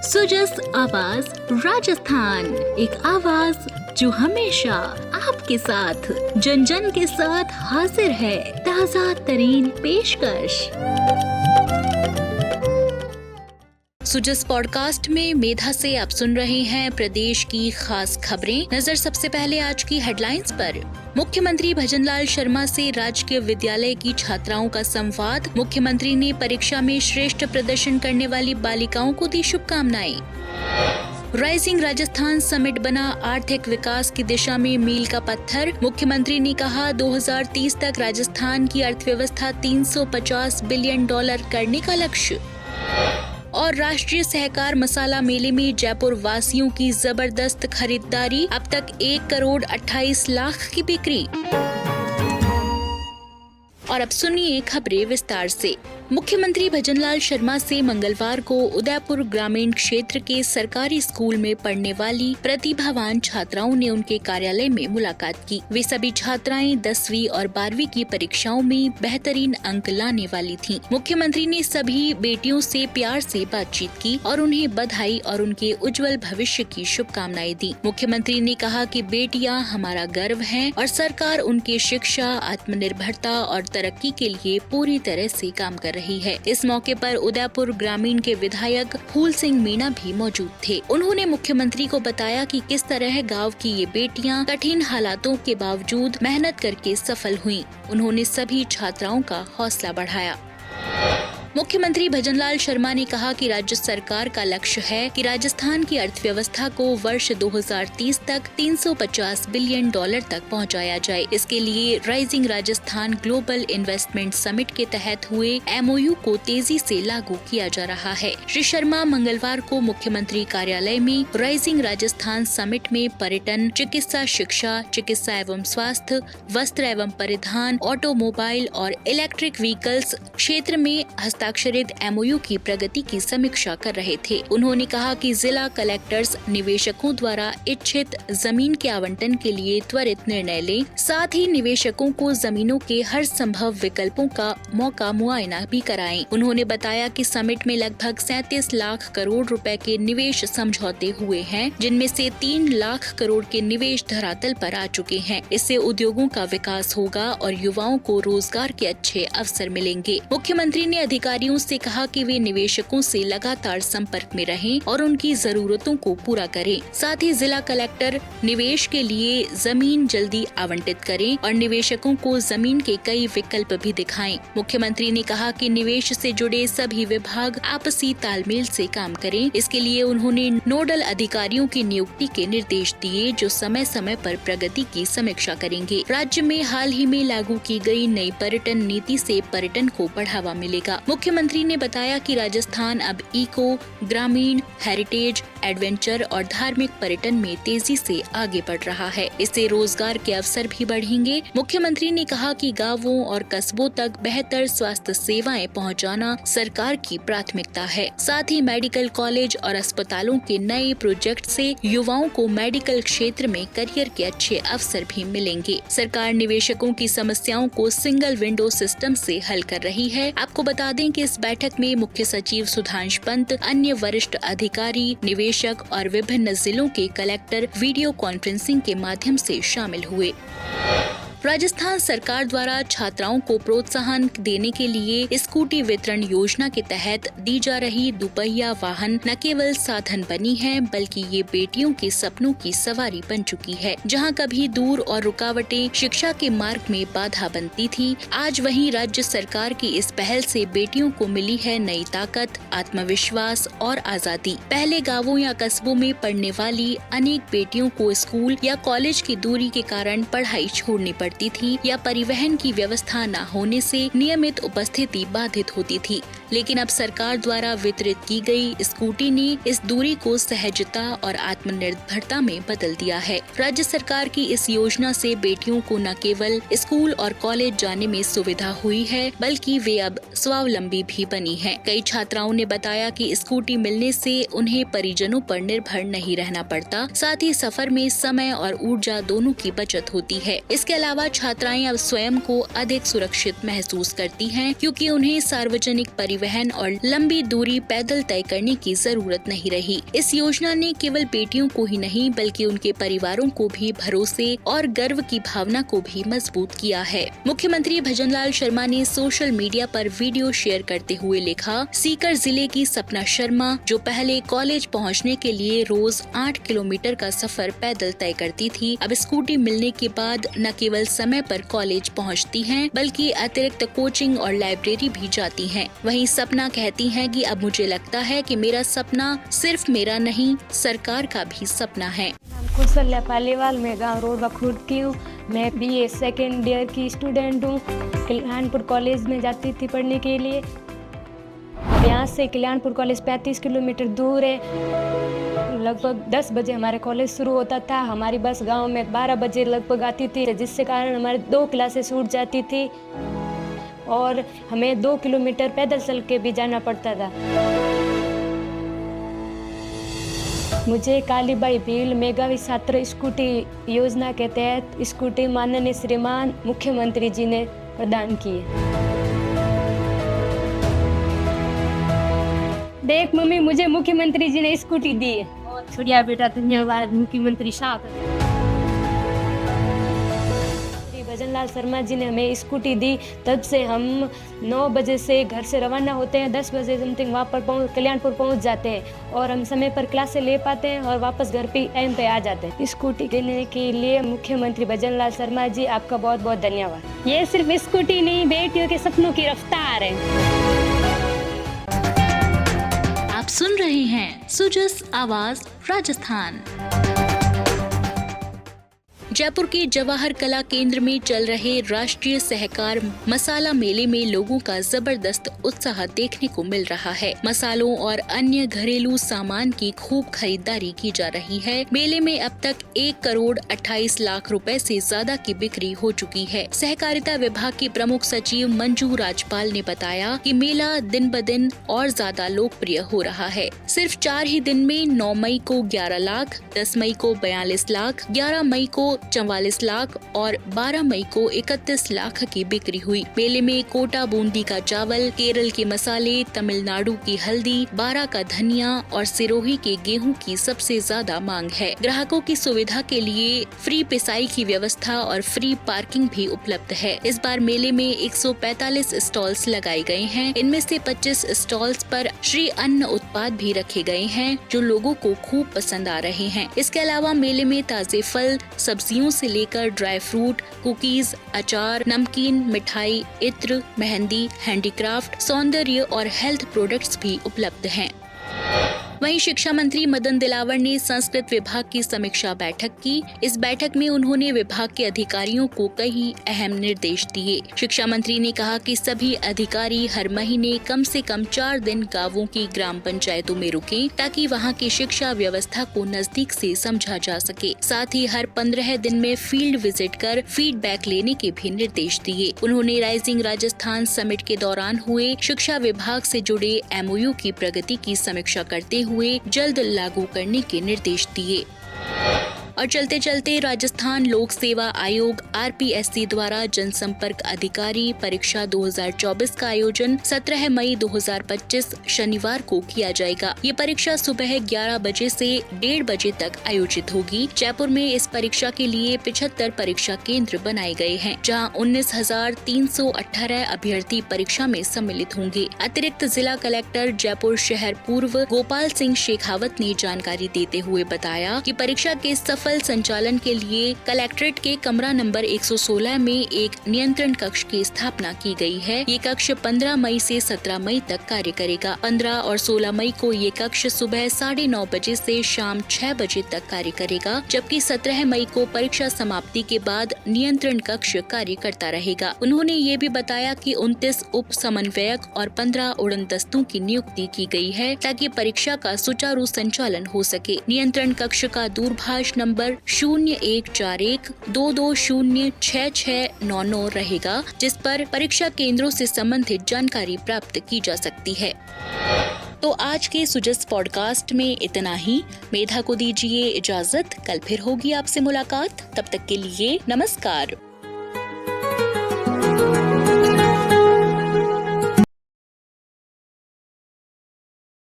सुजस आवाज राजस्थान, एक आवाज जो हमेशा आपके साथ, जन जन के साथ हाजिर है। ताज़ा तरीन पेशकश। सुजस पॉडकास्ट में मेधा से आप सुन रहे हैं प्रदेश की खास खबरें। नजर सबसे पहले आज की हेडलाइंस पर। मुख्यमंत्री भजनलाल शर्मा से राजकीय विद्यालय की छात्राओं का संवाद। मुख्यमंत्री ने परीक्षा में श्रेष्ठ प्रदर्शन करने वाली बालिकाओं को दी शुभकामनाएं। राइजिंग राजस्थान समिट बना आर्थिक विकास की दिशा में मील का पत्थर। मुख्यमंत्री ने कहा 2030 तक राजस्थान की अर्थव्यवस्था $350 बिलियन करने का लक्ष्य। और राष्ट्रीय सहकार मसाला मेले में जयपुर वासियों की जबरदस्त खरीदारी, अब तक 1,28,00,000 की बिक्री। और अब सुनिए खबरें विस्तार से। मुख्यमंत्री भजनलाल शर्मा से मंगलवार को उदयपुर ग्रामीण क्षेत्र के सरकारी स्कूल में पढ़ने वाली प्रतिभावान छात्राओं ने उनके कार्यालय में मुलाकात की। वे सभी छात्राएं 10वीं और 12वीं की परीक्षाओं में बेहतरीन अंक लाने वाली थीं। मुख्यमंत्री ने सभी बेटियों से प्यार से बातचीत की और उन्हें बधाई और उनके उज्जवल भविष्य की शुभकामनाएं दी। मुख्यमंत्री ने कहा कि बेटियां हमारा गर्व हैं और सरकार उनकी शिक्षा, आत्मनिर्भरता और तरक्की के लिए पूरी तरह से काम कर रही है। इस मौके पर उदयपुर ग्रामीण के विधायक फूल सिंह मीणा भी मौजूद थे। उन्होंने मुख्यमंत्री को बताया कि किस तरह गांव की ये बेटियां कठिन हालातों के बावजूद मेहनत करके सफल हुईं। उन्होंने सभी छात्राओं का हौसला बढ़ाया। मुख्यमंत्री भजनलाल शर्मा ने कहा कि राज्य सरकार का लक्ष्य है कि राजस्थान की अर्थव्यवस्था को वर्ष 2030 तक $350 बिलियन तक पहुंचाया जाए। इसके लिए rising Rajasthan global investment summit के तहत हुए MOU को तेजी से लागू किया जा रहा है। श्री शर्मा मंगलवार को मुख्यमंत्री कार्यालय में राइजिंग राजस्थान समिट में पर्यटन, चिकित्सा शिक्षा, चिकित्सा एवं स्वास्थ्य, वस्त्र एवं परिधान, ऑटोमोबाइल और इलेक्ट्रिक व्हीकल्स क्षेत्र में हस्ताक्षरित MOU की प्रगति की समीक्षा कर रहे थे। उन्होंने कहा कि जिला कलेक्टर्स निवेशकों द्वारा इच्छित जमीन के आवंटन के लिए त्वरित निर्णय लें। साथ ही निवेशकों को जमीनों के हर संभव विकल्पों का मौका मुआयना भी कराएं। उन्होंने बताया कि समिट में लगभग 37 लाख करोड़ रुपए के निवेश समझौते हुए हैं, जिनमें से 3 लाख करोड़ के निवेश धरातल पर आ चुके हैं। इससे उद्योगों का विकास होगा और युवाओं को रोजगार के अच्छे अवसर मिलेंगे। मुख्यमंत्री ने अधिकारियों से कहा कि वे निवेशकों से लगातार संपर्क में रहें और उनकी जरूरतों को पूरा करें। साथ ही जिला कलेक्टर निवेश के लिए जमीन जल्दी आवंटित करें और निवेशकों को जमीन के कई विकल्प भी दिखाएं। मुख्यमंत्री ने कहा कि निवेश से जुड़े सभी विभाग आपसी तालमेल से काम करें। इसके लिए उन्होंने नोडल अधिकारियों की नियुक्ति के निर्देश दिए, जो समय समय पर प्रगति की समीक्षा करेंगे। राज्य में हाल ही में लागू की गई नई पर्यटन नीति से पर्यटन को बढ़ावा मिलेगा। मुख्यमंत्री ने बताया कि राजस्थान अब इको, ग्रामीण, हेरिटेज, एडवेंचर और धार्मिक पर्यटन में तेजी से आगे बढ़ रहा है। इससे रोजगार के अवसर भी बढ़ेंगे। मुख्यमंत्री ने कहा कि गांवों और कस्बों तक बेहतर स्वास्थ्य सेवाएं पहुंचाना सरकार की प्राथमिकता है। साथ ही मेडिकल कॉलेज और अस्पतालों के नए प्रोजेक्ट से युवाओं को मेडिकल क्षेत्र में करियर के अच्छे अवसर भी मिलेंगे। सरकार निवेशकों की समस्याओं को सिंगल विंडो सिस्टम से हल कर रही है। आपको बता दें कि इस बैठक में मुख्य सचिव सुधांश पंत, अन्य वरिष्ठ अधिकारी, निवेशक और विभिन्न जिलों के कलेक्टर वीडियो कॉन्फ्रेंसिंग के माध्यम से शामिल हुए। राजस्थान सरकार द्वारा छात्राओं को प्रोत्साहन देने के लिए स्कूटी वितरण योजना के तहत दी जा रही दुपहिया वाहन न केवल साधन बनी है, बल्कि ये बेटियों के सपनों की सवारी बन चुकी है। जहां कभी दूर और रुकावटें शिक्षा के मार्ग में बाधा बनती थी, आज वहीं राज्य सरकार की इस पहल से बेटियों को मिली है नई ताकत, आत्मविश्वास और आजादी। पहले गाँवों या कस्बों में पढ़ने वाली अनेक बेटियों को स्कूल या कॉलेज की दूरी के कारण पढ़ाई छोड़नी पड़ती थी या परिवहन की व्यवस्था न होने से नियमित उपस्थिति बाधित होती थी। लेकिन अब सरकार द्वारा वितरित की गई स्कूटी ने इस दूरी को सहजता और आत्मनिर्भरता में बदल दिया है। राज्य सरकार की इस योजना से बेटियों को न केवल स्कूल और कॉलेज जाने में सुविधा हुई है, बल्कि वे अब स्वावलंबी भी बनी हैं। कई छात्राओं ने बताया कि स्कूटी मिलने से उन्हें परिजनों पर निर्भर नहीं रहना पड़ता। साथ ही सफर में समय और ऊर्जा दोनों की बचत होती है। इसके अलावा छात्राएं अब स्वयं को अधिक सुरक्षित महसूस करती हैं, क्योंकि उन्हें सार्वजनिक परिवहन परिवहन और लंबी दूरी पैदल तय करने की जरूरत नहीं रही। इस योजना ने केवल बेटियों को ही नहीं बल्कि उनके परिवारों को भी भरोसे और गर्व की भावना को भी मजबूत किया है। मुख्यमंत्री भजनलाल शर्मा ने सोशल मीडिया पर वीडियो शेयर करते हुए लिखा, सीकर जिले की सपना शर्मा जो पहले कॉलेज पहुंचने के लिए रोज 8 किलोमीटर का सफर पैदल तय करती थी, अब स्कूटी मिलने के बाद न केवल समय पर कॉलेज पहुंचती हैं, बल्कि अतिरिक्त कोचिंग और लाइब्रेरी भी जाती हैं। वहीं सपना कहती हैं कि अब मुझे लगता है कि मेरा सपना सिर्फ मेरा नहीं, सरकार का भी सपना है। कौशल्या पालीवाल, मैं गाँव रोडवा खुर्द की हूँ। मैं BA सेकेंड ईयर की स्टूडेंट हूँ। कल्याणपुर कॉलेज में जाती थी पढ़ने के लिए। अब यहाँ से कल्याणपुर कॉलेज 35 किलोमीटर दूर है। लगभग 10 बजे हमारे कॉलेज शुरू होता था। हमारी बस गांव में 12 बजे लगभग आती थी, जिससे कारण हमारे 2 क्लासेस छूट जाती थी और हमें 2 किलोमीटर पैदल चल के भी जाना पड़ता था। मुझे कालीबाई भील मेघावी छात्र स्कूटी योजना के तहत स्कूटी माननीय श्रीमान मुख्यमंत्री जी ने प्रदान की है। देख मम्मी, मुझे मुख्यमंत्री जी ने स्कूटी दी है। बहुत बढ़िया बेटा, धन्यवाद मुख्यमंत्री साहब। भजनलाल शर्मा जी ने हमें स्कूटी दी, तब से हम 9 बजे से घर से रवाना होते हैं, 10 बजे समथिंग वहाँ पर कल्याणपुर पहुँच जाते हैं और हम समय पर क्लासे ले पाते हैं और वापस घर पे टाइम पे आ जाते हैं। स्कूटी देने के लिए मुख्यमंत्री भजनलाल शर्मा जी आपका बहुत बहुत धन्यवाद। ये सिर्फ स्कूटी नहीं, बेटियों के सपनों की रफ्तार है। आप सुन रहे हैं सुजस आवाज राजस्थान। जयपुर के जवाहर कला केंद्र में चल रहे राष्ट्रीय सहकार मसाला मेले में लोगों का जबरदस्त उत्साह देखने को मिल रहा है। मसालों और अन्य घरेलू सामान की खूब खरीदारी की जा रही है। मेले में अब तक 1 करोड़ 28 लाख रुपए से ज्यादा की बिक्री हो चुकी है। सहकारिता विभाग की प्रमुख सचिव मंजू राजपाल ने बताया कि मेला दिन ब दिन और ज्यादा लोकप्रिय हो रहा है। सिर्फ 4 ही दिन में 9 मई को 11 लाख, 10 मई को 42 लाख, 11 मई को 44 लाख और 12 मई को 31 लाख की बिक्री हुई। मेले में कोटा बूंदी का चावल, केरल के मसाले, तमिलनाडु की हल्दी, बारा का धनिया और सिरोही के गेहूं की सबसे ज्यादा मांग है। ग्राहकों की सुविधा के लिए फ्री पिसाई की व्यवस्था और फ्री पार्किंग भी उपलब्ध है। इस बार मेले में 145 स्टॉल्स लगाए गए हैं। इनमें से 25 स्टॉल्स पर श्री अन्न उत्पाद भी रखे गए हैं, जो लोगों को खूब पसंद आ रहे हैं। इसके अलावा मेले में ताजे फल, सब्जियों से लेकर ड्राई फ्रूट, कुकीज, अचार, नमकीन, मिठाई, इत्र, मेहंदी, हैंडीक्राफ्ट, सौंदर्य और हेल्थ प्रोडक्ट्स भी उपलब्ध हैं। वहीं शिक्षा मंत्री मदन दिलावर ने संस्कृत विभाग की समीक्षा बैठक की। इस बैठक में उन्होंने विभाग के अधिकारियों को कई अहम निर्देश दिए। शिक्षा मंत्री ने कहा कि सभी अधिकारी हर महीने कम से कम 4 दिन गांवों की ग्राम पंचायतों में रुकें, ताकि वहां की शिक्षा व्यवस्था को नजदीक से समझा जा सके। साथ ही हर 15 दिन में फील्ड विजिट कर फीडबैक लेने के भी निर्देश दिए। उन्होंने राइजिंग राजस्थान समिट के दौरान हुए शिक्षा विभाग से जुड़े MOU की प्रगति की समीक्षा करते हुए जल्द लागू करने के निर्देश दिए। और चलते चलते राजस्थान लोक सेवा आयोग RPSC द्वारा जनसंपर्क अधिकारी परीक्षा 2024 का आयोजन 17 मई 2025 शनिवार को किया जाएगा। ये परीक्षा सुबह 11 बजे से 1:30 बजे तक आयोजित होगी। जयपुर में इस परीक्षा के लिए 75 परीक्षा केंद्र बनाए गए हैं, जहां 19,318 अभ्यर्थी परीक्षा में सम्मिलित होंगे। अतिरिक्त जिला कलेक्टर जयपुर शहर पूर्व गोपाल सिंह शेखावत ने जानकारी देते हुए बताया कि परीक्षा के सफल संचालन के लिए कलेक्ट्रेट के कमरा नंबर 116 में एक नियंत्रण कक्ष की स्थापना की गई है। ये कक्ष 15 मई से 17 मई तक कार्य करेगा। 15 और 16 मई को ये कक्ष सुबह 9:30 बजे से शाम 6 बजे तक कार्य करेगा, जबकि 17 मई को परीक्षा समाप्ति के बाद नियंत्रण कक्ष कार्य करता रहेगा। उन्होंने ये भी बताया कि 29 उप समन्वयक और 15 उड़न दस्तों की नियुक्ति की गई है, ताकि परीक्षा का सुचारू संचालन हो सके। नियंत्रण कक्ष का दूरभाष नंबर 0141220669 रहेगा, जिस पर परीक्षा केंद्रों से संबंधित जानकारी प्राप्त की जा सकती है। तो आज के सुजस पॉडकास्ट में इतना ही। मेधा को दीजिए इजाजत। कल फिर होगी आपसे मुलाकात। तब तक के लिए नमस्कार।